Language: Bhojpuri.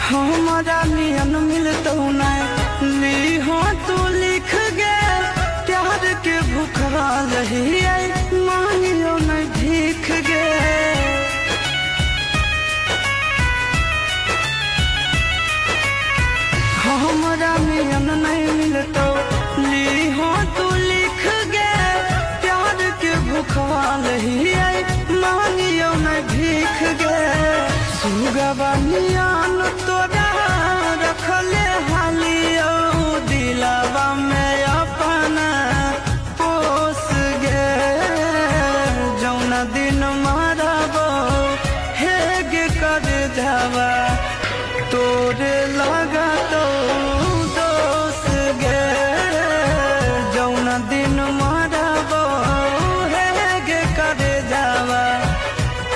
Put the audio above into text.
हमारा नियन मिलतो नहीं हो तू लिख गे प्यार के भूखा रही मांगियो नहीं भीख गे। हमारा नियन नहीं मिलतो ली हो तू लिख गे प्यार के भूखा रही मांगियो नहीं भीख गे। सुगवा नियन तोरा रखले हालियो दिलावा में